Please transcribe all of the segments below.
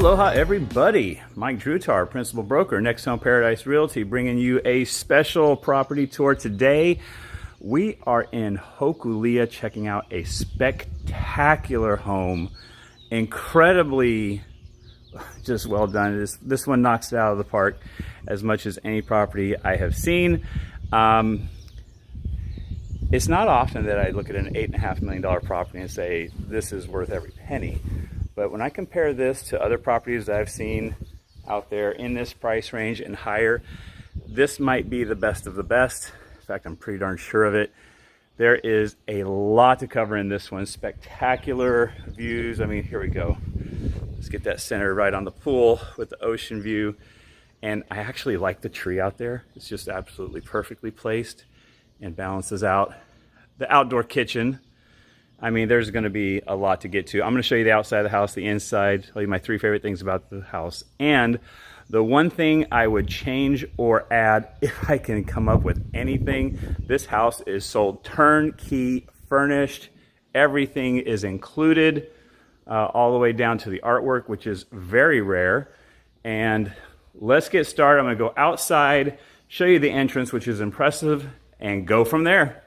Aloha everybody, Mike Drutar, Principal Broker, NextHome Paradise Realty, bringing you a special property tour today. We are in Hokulia checking out a spectacular home, incredibly just well done. This one knocks it out of the park as much as any property I have seen. It's not often that I look at an $8.5 million property and say, this is worth every penny. But when I compare this to other properties that I've seen out there in this price range and higher, this might be the best of the best. In fact, I'm pretty darn sure of it. There is a lot to cover in this one. Spectacular views. I mean, here we go. Let's get that centered right on the pool with the ocean view. And I actually like the tree out there. It's just absolutely perfectly placed and balances out. The outdoor kitchen. I mean, there's going to be a lot to get to. I'm going to show you the outside of the house, the inside, tell you my 3 favorite things about the house. And the one thing I would change or add, if I can come up with anything, this house is sold turnkey, furnished. Everything is included, all the way down to the artwork, which is very rare. And let's get started. I'm going to go outside, show you the entrance, which is impressive, and go from there.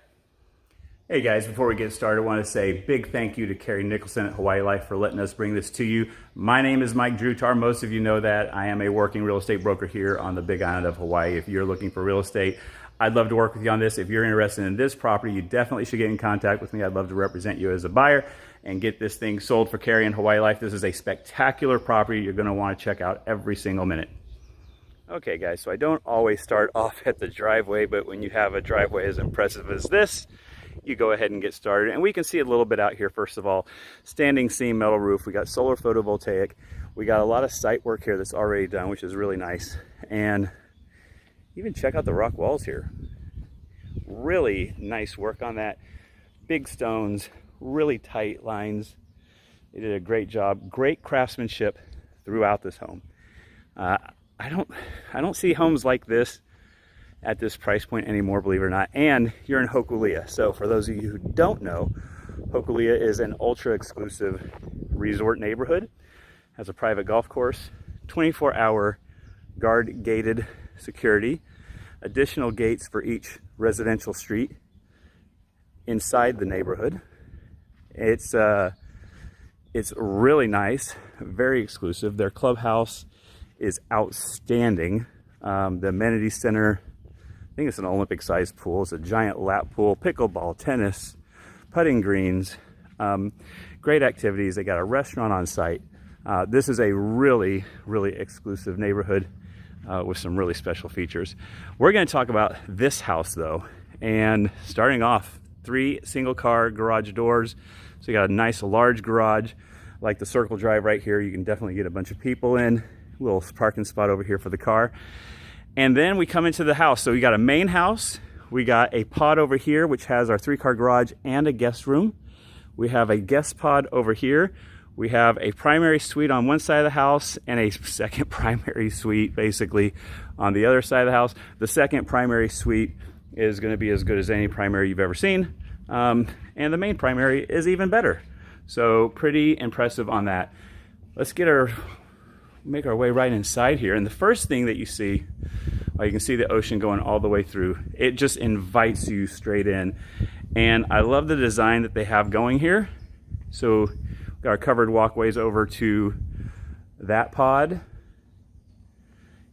Hey guys, before we get started, I want to say a big thank you to Carrie Nicholson at Hawaii Life for letting us bring this to you. My name is Mike Drutar. Most of you know that. I am a working real estate broker here on the Big Island of Hawaii. If you're looking for real estate, I'd love to work with you on this. If you're interested in this property, you definitely should get in contact with me. I'd love to represent you as a buyer and get this thing sold for Carrie and Hawaii Life. This is a spectacular property you're going to want to check out every single minute. Okay guys, so I don't always start off at the driveway, but when you have a driveway as impressive as this, you go ahead and get started. And we can see a little bit out here. First of all, standing seam metal roof. We got solar photovoltaic. We got a lot of site work here that's already done, which is really nice. And even check out the rock walls here. Really nice work on that. Big stones, really tight lines. They did a great job. Great craftsmanship throughout this home. I don't see homes like this at this price point anymore, believe it or not. And you're in Hokulia. So for those of you who don't know, Hokulia is an ultra exclusive resort neighborhood. Has a private golf course, 24-hour guard gated security, additional gates for each residential street inside the neighborhood. It's really nice, very exclusive. Their clubhouse is outstanding. The amenity center, I think it's an Olympic-sized pool. It's a giant lap pool, pickleball, tennis, putting greens, great activities. They got a restaurant on site. This is a really, really exclusive neighborhood with some really special features. We're going to talk about this house though, and starting off, 3 single-car garage doors. So you got a nice large garage, like the circle drive right here. You can definitely get a bunch of people in. Little parking spot over here for the car. And then we come into the house. So we got a main house. We got a pod over here, which has our 3-car garage and a guest room. We have a guest pod over here. We have a primary suite on one side of the house and a second primary suite basically on the other side of the house. The second primary suite is going to be as good as any primary you've ever seen. And the main primary is even better. So pretty impressive on that. Let's make our way right inside here. And the first thing that you see, well, you can see the ocean going all the way through. It just invites you straight in. And I love the design that they have going here. So we've got our covered walkways over to that pod.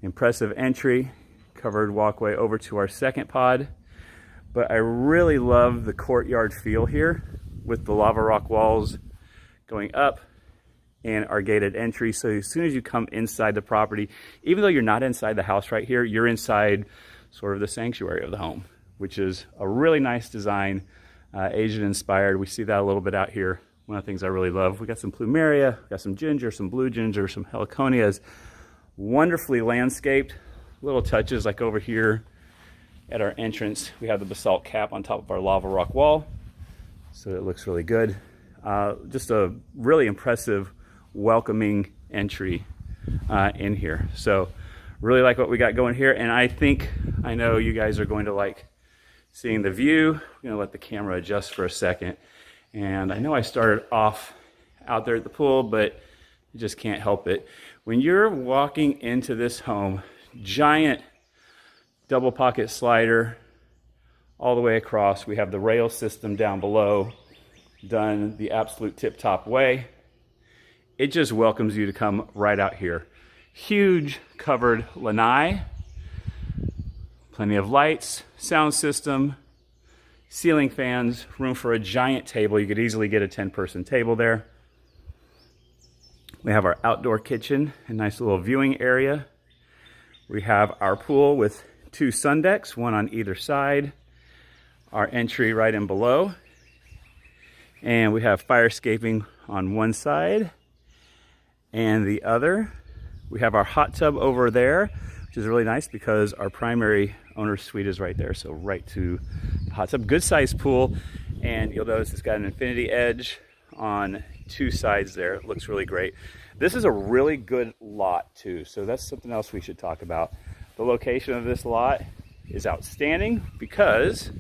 Impressive entry, covered walkway over to our second pod. But I really love the courtyard feel here with the lava rock walls going up and our gated entry. So as soon as you come inside the property, even though you're not inside the house right here, you're inside sort of the sanctuary of the home, which is a really nice design, Asian inspired. We see that a little bit out here. One of the things I really love. We got some plumeria, got some ginger, some blue ginger, some heliconias, wonderfully landscaped. Little touches like over here at our entrance, we have the basalt cap on top of our lava rock wall. So it looks really good. Just a really impressive welcoming entry in here. So really like what we got going here, and I know you guys are going to like seeing the view. I'm gonna let the camera adjust for a second. And I know I started off out there at the pool, but you just can't help it. When you're walking into this home, giant double pocket slider all the way across. We have the rail system down below, done the absolute tip-top way. It just welcomes you to come right out here. Huge covered lanai, plenty of lights, sound system, ceiling fans, room for a giant table. You could easily get a 10-person table there. We have our outdoor kitchen, a nice little viewing area. We have our pool with 2 sun decks, one on either side. Our entry right in below. And we have fire escaping on one side and the other. We have our hot tub over there, which is really nice because our primary owner's suite is right there. So right to the hot tub. Good sized pool. And you'll notice it's got an infinity edge on 2 sides there. It looks really great. This is a really good lot too. So that's something else we should talk about. The location of this lot is outstanding because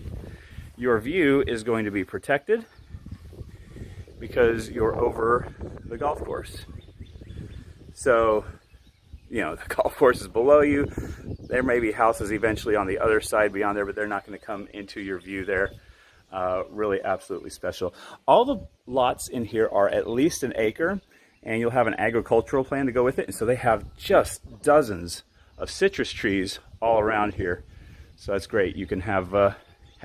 your view is going to be protected because you're over the golf course. So, you know, the golf course is below you. There may be houses eventually on the other side beyond there, but they're not going to come into your view there. Really absolutely special. All the lots in here are at least an acre, and you'll have an agricultural plan to go with it. And so they have just dozens of citrus trees all around here. So that's great. You can have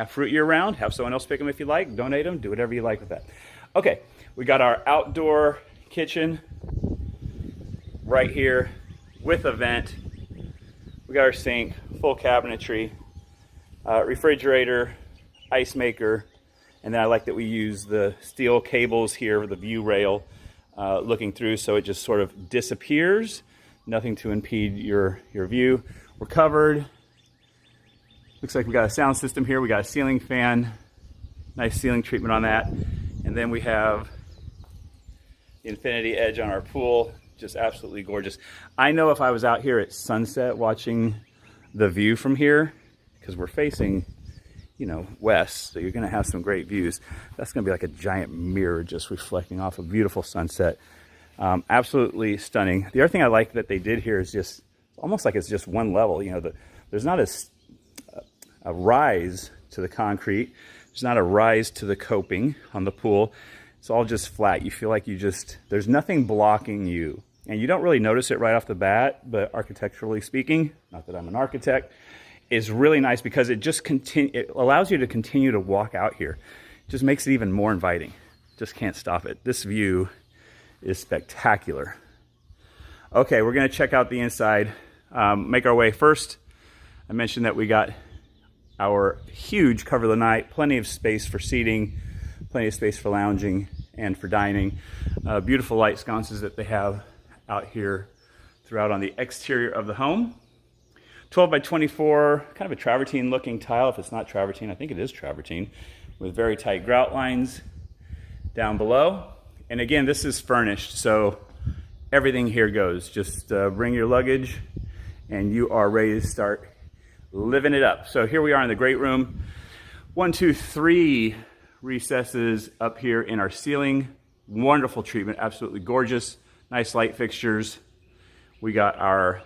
fruit year round, have someone else pick them if you like, donate them, do whatever you like with that. Okay, we got our outdoor kitchen right here with a vent. We got our sink, full cabinetry, refrigerator, ice maker, and then I like that we use the steel cables here, the view rail looking through, so it just sort of disappears. Nothing to impede your view. We're covered. Looks like we got a sound system here. We got a ceiling fan, nice ceiling treatment on that. And then we have the infinity edge on our pool, just absolutely gorgeous. I know if I was out here at sunset watching the view from here, because we're facing, you know, west, so you're gonna have some great views. That's gonna be like a giant mirror just reflecting off a beautiful sunset. Absolutely stunning. The other thing I like that they did here is just almost like it's just one level. You know, there's not a rise to the concrete. There's not a rise to the coping on the pool. It's all just flat. You feel like there's nothing blocking you. And you don't really notice it right off the bat, but architecturally speaking, not that I'm an architect, is really nice because it just it allows you to continue to walk out here. It just makes it even more inviting. Just can't stop it. This view is spectacular. Okay, we're gonna check out the inside, make our way. First, I mentioned that we got our huge cover lanai, plenty of space for seating, plenty of space for lounging and for dining. Beautiful light sconces that they have out here throughout on the exterior of the home. 12 by 24, kind of a travertine looking tile. If it's not travertine, I think it is travertine, with very tight grout lines down below. And again, this is furnished, so everything here goes. Just bring your luggage and you are ready to start living it up. So here we are in the great room. 1, 2, 3 recesses up here in our ceiling. Wonderful treatment, absolutely gorgeous. Nice light fixtures. We got our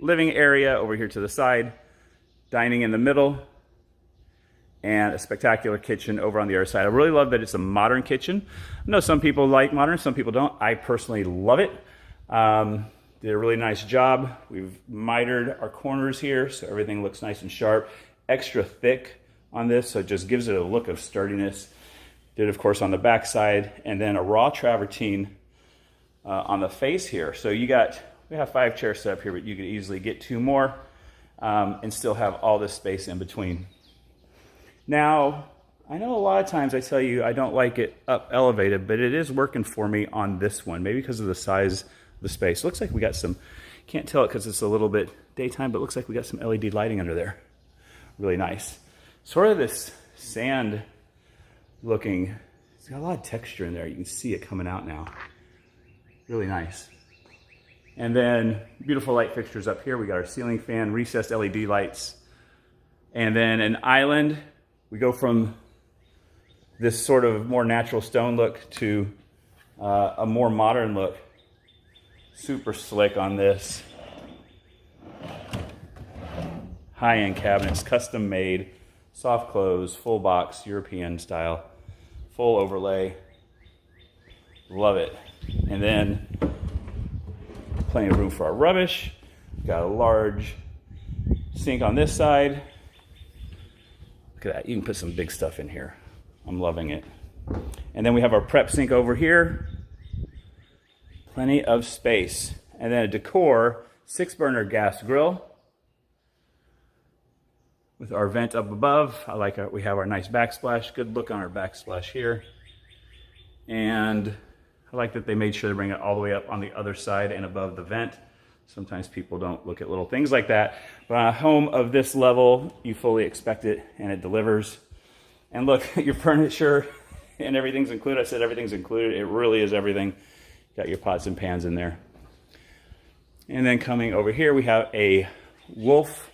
living area over here to the side, dining in the middle, and a spectacular kitchen over on the other side. I really love that it's a modern kitchen. I know some people like modern, some people don't. I personally love it. Did a really nice job. We've mitered our corners here, so everything looks nice and sharp. Extra thick on this, so it just gives it a look of sturdiness. Did, of course, on the back side, and then a raw travertine on the face here. So we have 5 chairs set up here, but you could easily get 2 more and still have all this space in between. Now, I know a lot of times I tell you I don't like it up elevated, but it is working for me on this one, maybe because of the size of the space. Looks like we got some, can't tell it because it's a little bit daytime, but it looks like we got some LED lighting under there. Really nice. Sort of this sand looking, it's got a lot of texture in there. You can see it coming out now. Really nice. And then beautiful light fixtures up here. We got our ceiling fan, recessed LED lights, and then an island. We go from this sort of more natural stone look to a more modern look Super slick on this. High-end cabinets, custom made, soft close, full box, European style, full overlay. Love it. And then plenty of room for our rubbish. Got a large sink on this side. Look at that, you can put some big stuff in here. I'm loving it. And then we have our prep sink over here. Plenty of space. And then a decor 6-burner gas grill with our vent up above. I like it. We have our nice backsplash. Good look on our backsplash here. And I like that they made sure to bring it all the way up on the other side and above the vent. Sometimes people don't look at little things like that. But on a home of this level, you fully expect it, and it delivers. And look, your furniture and everything's included. I said everything's included. It really is everything. Got your pots and pans in there. And then coming over here, we have a Wolf.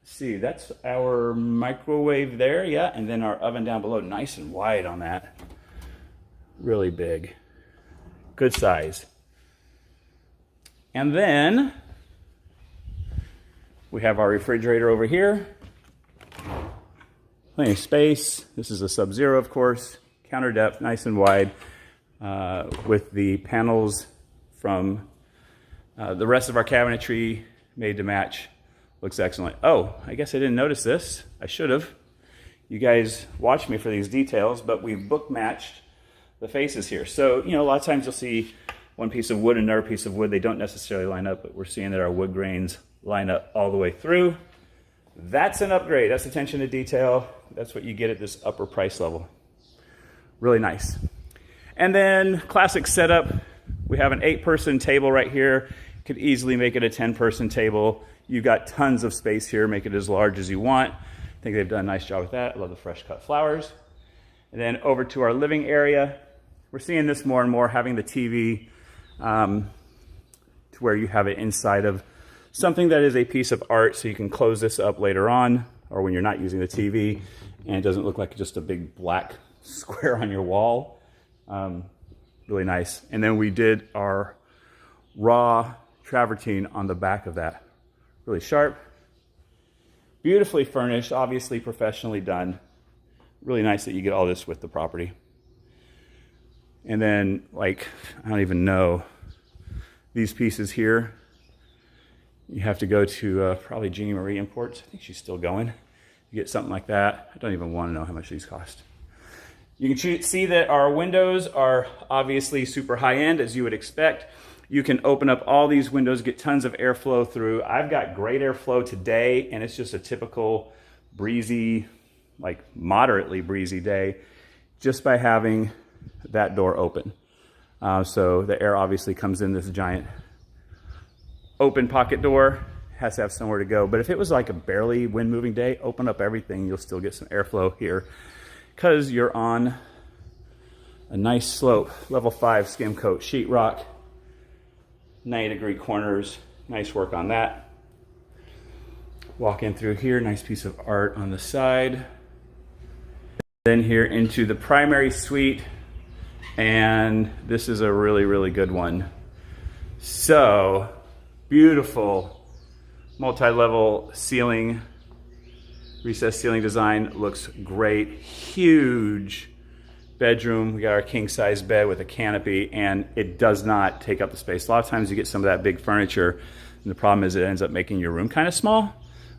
Let's see, that's our microwave there, yeah. And then our oven down below, nice and wide on that. Really big. Good size. And then we have our refrigerator over here. Plenty of space. This is a Sub-Zero, of course. Counter depth, nice and wide, with the panels from the rest of our cabinetry made to match. Looks excellent. Oh, I guess I didn't notice this. I should have. You guys watch me for these details, but we've book matched the faces here. So, you know, a lot of times you'll see one piece of wood and another piece of wood. They don't necessarily line up, but we're seeing that our wood grains line up all the way through. That's an upgrade. That's attention to detail. That's what you get at this upper price level. Really nice. And then classic setup. We have an 8-person table right here. Could easily make it a 10-person table. You've got tons of space here. Make it as large as you want. I think they've done a nice job with that. I love the fresh cut flowers. And then over to our living area. We're seeing this more and more, having the TV to where you have it inside of something that is a piece of art, so you can close this up later on, or when you're not using the TV, and it doesn't look like just a big black square on your wall. Really nice. And then we did our raw travertine on the back of that. Really sharp, beautifully furnished, obviously professionally done. Really nice that you get all this with the property. And then, like, I don't even know, these pieces here, you have to go to probably Jeannie Marie Imports. I think she's still going. You get something like that. I don't even want to know how much these cost. You can see that our windows are obviously super high end, as you would expect. You can open up all these windows, get tons of airflow through. I've got great airflow today, and it's just a typical breezy, like moderately breezy day, just by having that door open. So the air obviously comes in this giant open pocket door, has to have somewhere to go. But if it was like a barely wind moving day, open up everything, you'll still get some airflow here because you're on a nice slope, level 5 skim coat sheetrock, 90-degree corners, nice work on that. Walk in through here, nice piece of art on the side. Then here into the primary suite, and this is a really, really good one. So, beautiful multi-level ceiling, recessed ceiling design, looks great. Huge bedroom. We got our king size bed with a canopy, and it does not take up the space. A lot of times you get some of that big furniture, and the problem is it ends up making your room kind of small.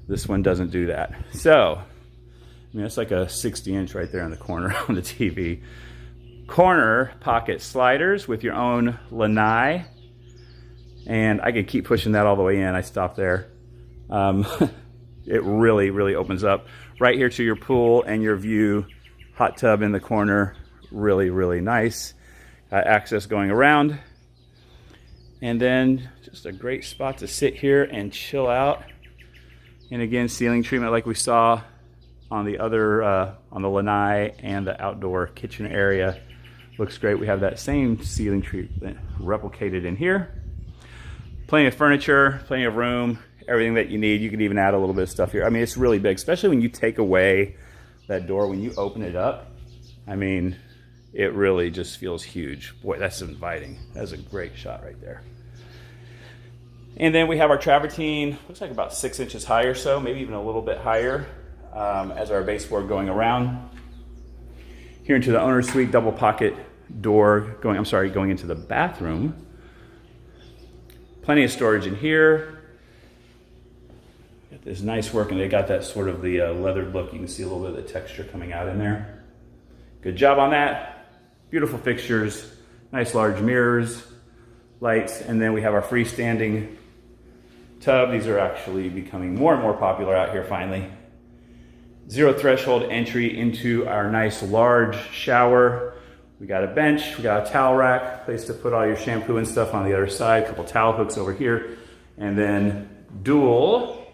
This one doesn't do that. So, I mean, it's like a 60-inch right there in the corner on the TV. Corner pocket sliders with your own lanai. And I could keep pushing that all the way in. I stopped there. It really, really opens up right here to your pool and your view. Hot tub in the corner. Really, really nice. Access going around. And then just a great spot to sit here and chill out. And again, ceiling treatment like we saw on the other, on the lanai and the outdoor kitchen area. Looks great. We have that same ceiling treatment replicated in here. Plenty of furniture, plenty of room, everything that you need. You can even add a little bit of stuff here. I mean, it's really big, especially when you take away that door, when you open it up. I mean, it really just feels huge. Boy, that's inviting. That's a great shot right there. And then we have our travertine, looks like about 6 inches high or so, maybe even a little bit higher as our baseboard going around. Here into the owner's suite, double pocket door going into the bathroom. Plenty of storage in here. Got this nice work, and they got that sort of the leathered look. You can see a little bit of the texture coming out in there. Good job on that. Beautiful fixtures, nice large mirrors, lights, and then we have our freestanding tub. These are actually becoming more and more popular out here finally. Zero threshold entry into our nice large shower. We got a bench, we got a towel rack, place to put all your shampoo and stuff on the other side, a couple towel hooks over here, and then dual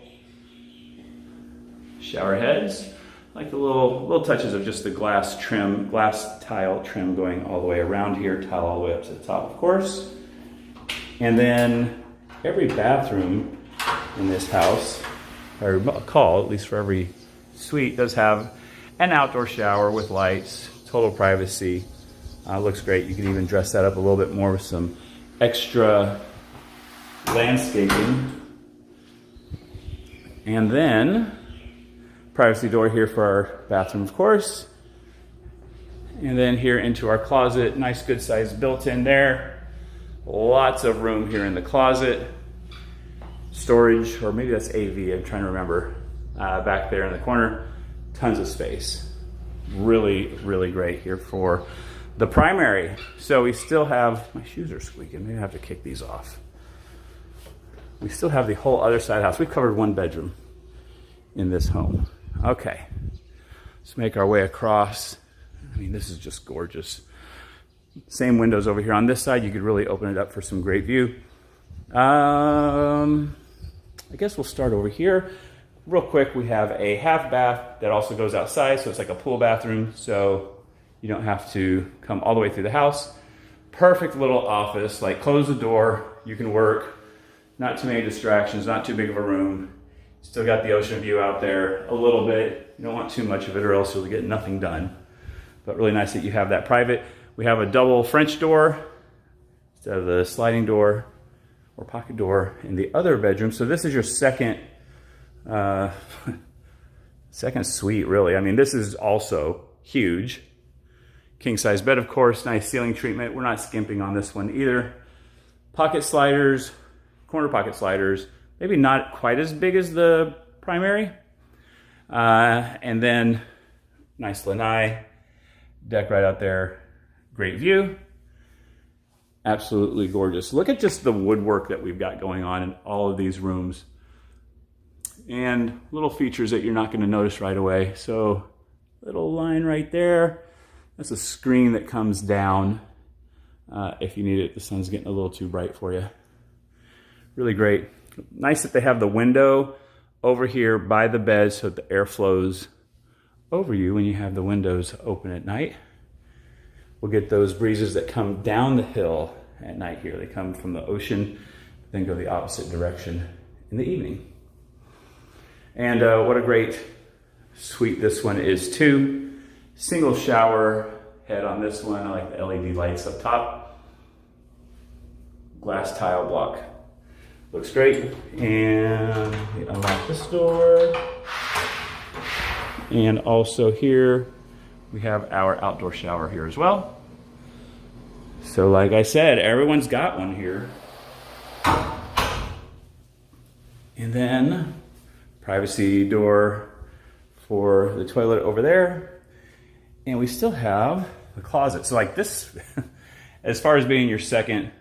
shower heads. Like the little touches of just the glass tile trim going all the way around here, tile all the way up to the top, of course. And then every bathroom in this house, or at least for every suite, does have an outdoor shower with lights, total privacy. Looks great. You can even dress that up a little bit more with some extra landscaping. And then privacy door here for our bathroom, of course. And then here into our closet, nice good size built-in there. Lots of room here in the closet. Storage, or maybe that's AV, I'm trying to remember. Back there in the corner, tons of space. Really, really great here for the primary. So we still have, my shoes are squeaking, maybe I have to kick these off. We still have the whole other side of the house. We've covered one bedroom in this home. Okay, let's make our way across. I mean, this is just gorgeous. Same windows over here on this side. You could really open it up for some great view. I guess we'll start over here. Real quick, we have a half bath that also goes outside, so it's like a pool bathroom, so you don't have to come all the way through the house. Perfect little office, like close the door, you can work. Not too many distractions, not too big of a room. Still got the ocean view out there a little bit. You don't want too much of it or else you'll get nothing done. But really nice that you have that private. We have a double French door instead of the sliding door or pocket door in the other bedroom. So this is your second suite, really. I mean, this is also huge. King size bed, of course, nice ceiling treatment. We're not skimping on this one either. Pocket sliders, corner pocket sliders, maybe not quite as big as the primary. And then nice lanai, deck right out there, great view. Absolutely gorgeous. Look at just the woodwork that we've got going on in all of these rooms. And little features that you're not going to notice right away. So little line right there. That's a screen that comes down if you need it. The sun's getting a little too bright for you. Really great. Nice that they have the window over here by the bed so that the air flows over you when you have the windows open at night. We'll get those breezes that come down the hill at night here. They come from the ocean, then go the opposite direction in the evening. And what a great suite this one is too. Single shower head on this one. I like the LED lights up top. Glass tile block. Looks great. And we unlock this door. And also here, we have our outdoor shower here as well. So like I said, everyone's got one here. And then privacy door for the toilet over there. And we still have the closet. So like this, as far as being your second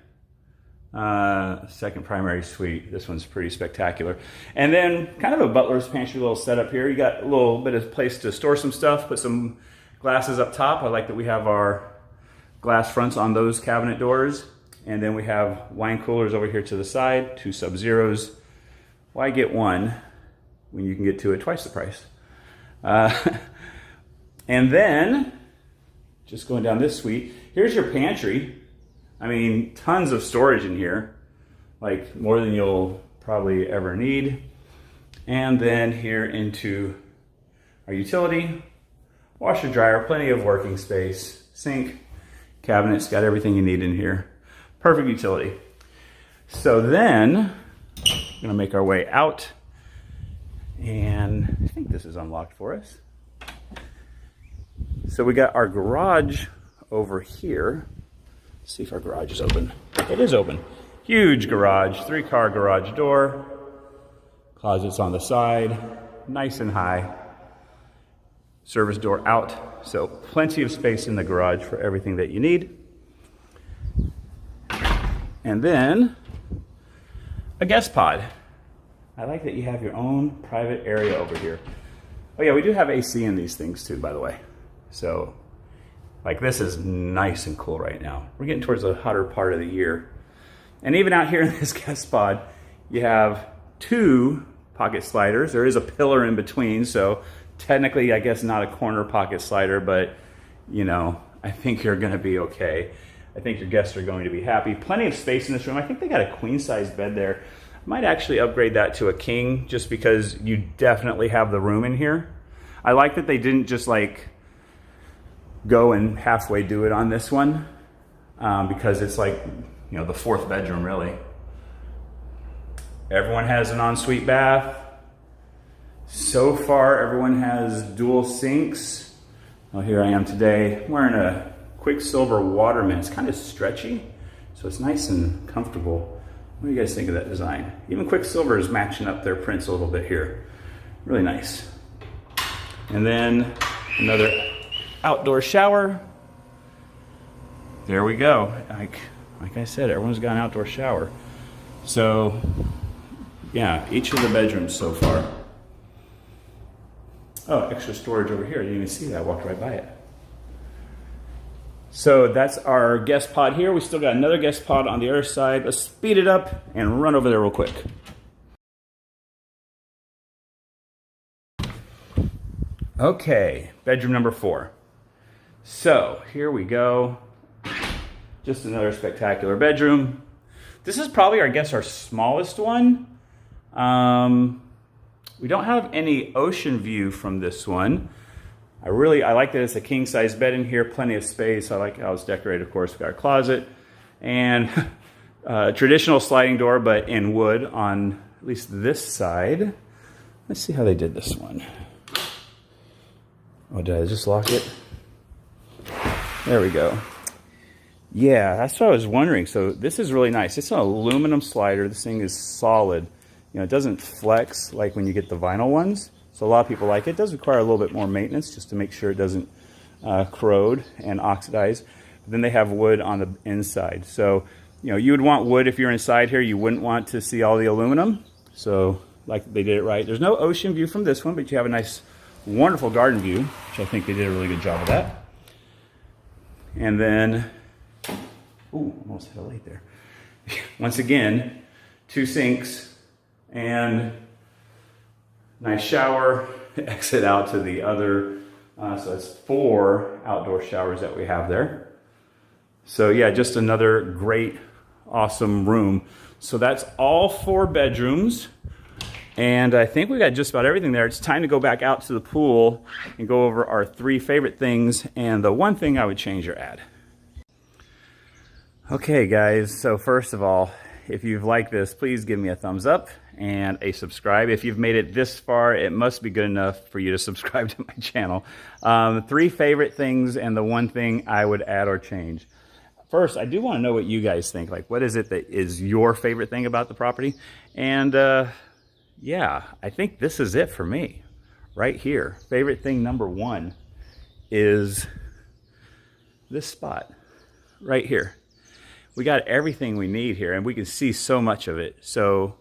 primary suite, this one's pretty spectacular. And then kind of a butler's pantry little setup here. You got a little bit of place to store some stuff, put some glasses up top. I like that we have our glass fronts on those cabinet doors. And then we have wine coolers over here to the side, 2 Sub-Zeros. Why get one when you can get two at twice the price? And then, just going down this suite, here's your pantry. I mean, tons of storage in here, like more than you'll probably ever need. And then here into our utility, washer, dryer, plenty of working space, sink, cabinets, got everything you need in here. Perfect utility. So then, We're gonna make our way out. And I think this is unlocked for us. So we got our garage over here. Let's see if our garage is open. It is open. Huge garage, 3-car garage door. Closets on the side, nice and high. Service door out, so plenty of space in the garage for everything that you need. And then a guest pod. I like that you have your own private area over here. Oh yeah, we do have AC in these things too, by the way. So, like, this is nice and cool right now. We're getting towards the hotter part of the year. And even out here in this guest pod, you have 2 pocket sliders. There is a pillar in between, so technically, I guess not a corner pocket slider, but you know, I think you're gonna be okay. I think your guests are going to be happy. Plenty of space in this room. I think they got a queen size bed there. I might actually upgrade that to a king just because you definitely have the room in here. I like that they didn't just like go and halfway do it on this one because it's like, you know, the 4th bedroom really. Everyone has an ensuite bath. So far, everyone has dual sinks. Well, here I am today. I'm wearing a Quicksilver Waterman. It's kind of stretchy, so it's nice and comfortable. What do you guys think of that design? Even Quicksilver is matching up their prints a little bit here. Really nice. And then another outdoor shower. There we go. Like I said, everyone's got an outdoor shower. So, yeah, each of the bedrooms so far. Oh, extra storage over here. I didn't even see that. I walked right by it. So that's our guest pod here. We still got another guest pod on the other side. Let's speed it up and run over there real quick. Okay, bedroom number 4. So here we go. Just another spectacular bedroom. This is probably, I guess, our smallest one. We don't have any ocean view from this one. I like that it's a king size bed in here, plenty of space. I like how it's decorated, of course. We got our closet and traditional sliding door, but in wood on at least this side. Let's see how they did this one. Oh, did I just lock it? There we go. Yeah, that's what I was wondering. So this is really nice. It's an aluminum slider. This thing is solid. You know, it doesn't flex like when you get the vinyl ones. So a lot of people like it. It does require a little bit more maintenance just to make sure it doesn't corrode and oxidize. But then they have wood on the inside. So, you know, you would want wood if you're inside here. You wouldn't want to see all the aluminum. So, like, they did it right. There's no ocean view from this one, but you have a nice, wonderful garden view, which I think they did a really good job of that. And then, ooh, almost hit a light there. Once again, 2 sinks and nice shower, exit out to the other. So it's 4 outdoor showers that we have there. So yeah, just another great, awesome room. So that's all 4 bedrooms. And I think we got just about everything there. It's time to go back out to the pool and go over our 3 favorite things and the one thing I would change or add. Okay guys, so first of all, if you've liked this, please give me a thumbs up and a subscribe. If you've made it this far, it must be good enough for you to subscribe to my channel. 3 favorite things and the one thing I would add or change. First, I do want to know what you guys think. Like, what is it that is your favorite thing about the property? And yeah, I think this is it for me right here. Favorite thing number 1 is this spot right here. We got everything we need here and we can see so much of it. So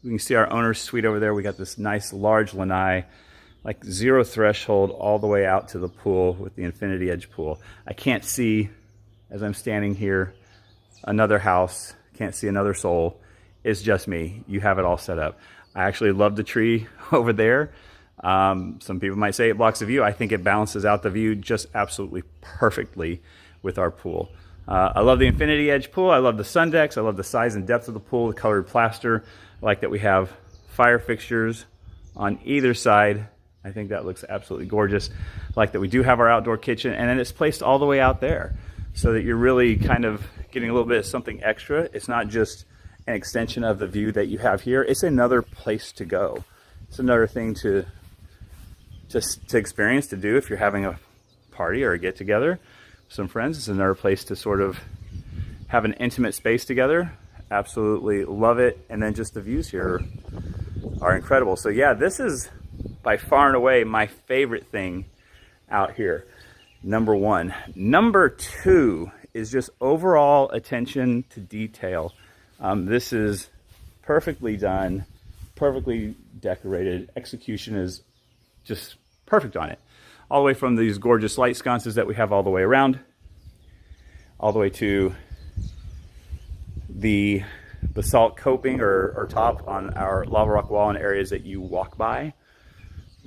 we can see our owner's suite over there. We got this nice large lanai, like 0 threshold all the way out to the pool with the infinity edge pool. I can't see, as I'm standing here, another house, can't see another soul. It's just me. You have it all set up. I actually love the tree over there. Some people might say it blocks the view. I think it balances out the view just absolutely perfectly with our pool. I love the infinity edge pool. I love the sun decks. I love the size and depth of the pool, the colored plaster. I like that we have fire fixtures on either side. I think that looks absolutely gorgeous. I like that we do have our outdoor kitchen, and then it's placed all the way out there so that you're really kind of getting a little bit of something extra. It's not just an extension of the view that you have here. It's another place to go. It's another thing to experience, to do if you're having a party or a get together with some friends. It's another place to sort of have an intimate space together. Absolutely love it. And then just the views here are incredible. So yeah, this is by far and away my favorite thing out here. Number one. Number two is just overall attention to detail. This is perfectly done, perfectly decorated. Execution is just perfect on it. All the way from these gorgeous light sconces that we have all the way around, all the way to the basalt coping or top on our lava rock wall in areas that you walk by.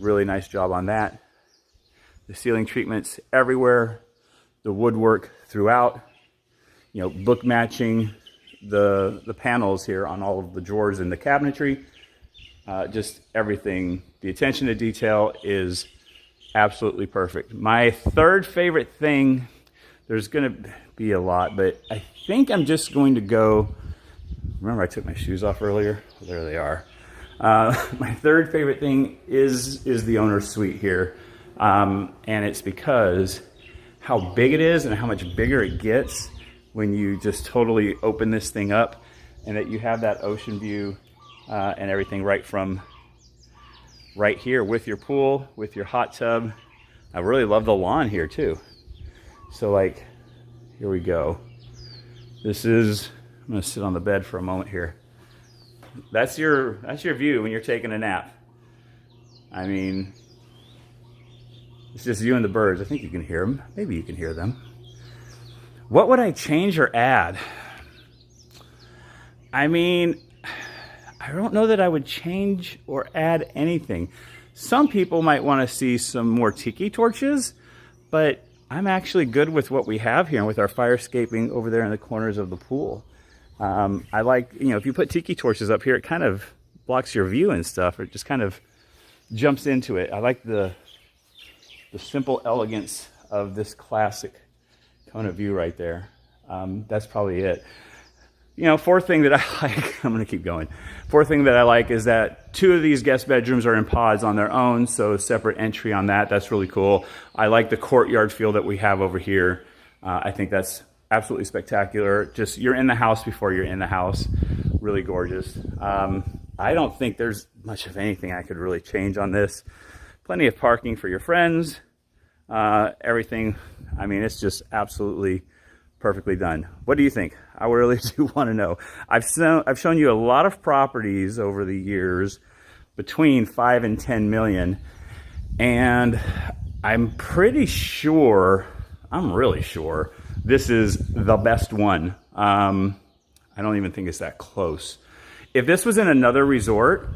Really nice job on that. The ceiling treatments everywhere, the woodwork throughout, you know, book matching the panels here on all of the drawers in the cabinetry. Just everything. The attention to detail is absolutely perfect. My third favorite thing, there's going to be a lot, but I think I'm just going to go. Remember, I took my shoes off earlier? Well, there they are. My third favorite thing is the owner's suite here. And it's because how big it is and how much bigger it gets when you just totally open this thing up, and that you have that ocean view and everything right from right here with your pool, with your hot tub. I really love the lawn here too. So like, here we go. This is, I'm gonna sit on the bed for a moment here. That's your view when you're taking a nap. I mean, it's just you and the birds. I think you can hear them. Maybe you can hear them. What would I change or add? I mean, I don't know that I would change or add anything. Some people might want to see some more tiki torches, but I'm actually good with what we have here and with our fire escaping over there in the corners of the pool. I like, you know, if you put tiki torches up here, it kind of blocks your view and stuff, or it just kind of jumps into it. I like the simple elegance of this classic Kona view right there. That's probably it. You know, fourth thing that I like, I'm going to keep going. Fourth thing that I like is that 2 of these guest bedrooms are in pods on their own, so separate entry on that. That's really cool. I like the courtyard feel that we have over here. I think that's absolutely spectacular. Just, you're in the house before you're in the house. Really gorgeous. I don't think there's much of anything I could really change on this. Plenty of parking for your friends. Everything, I mean, it's just absolutely perfectly done. What do you think? I really do want to know. I've shown you a lot of properties over the years between 5 and 10 million, and I'm pretty sure, I'm really sure, this is the best one. I don't even think it's that close. If this was in another resort,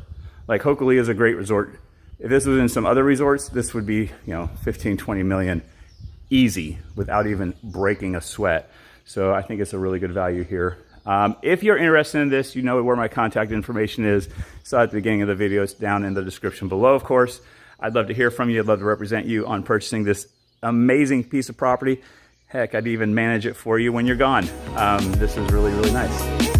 like Hokuli is a great resort. If this was in some other resorts, this would be, you know, 15, 20 million easy without even breaking a sweat. So I think it's a really good value here. If you're interested in this, you know where my contact information is. So at the beginning of the video, it's down in the description below, of course. I'd love to hear from you. I'd love to represent you on purchasing this amazing piece of property. Heck, I'd even manage it for you when you're gone. This is really, really nice.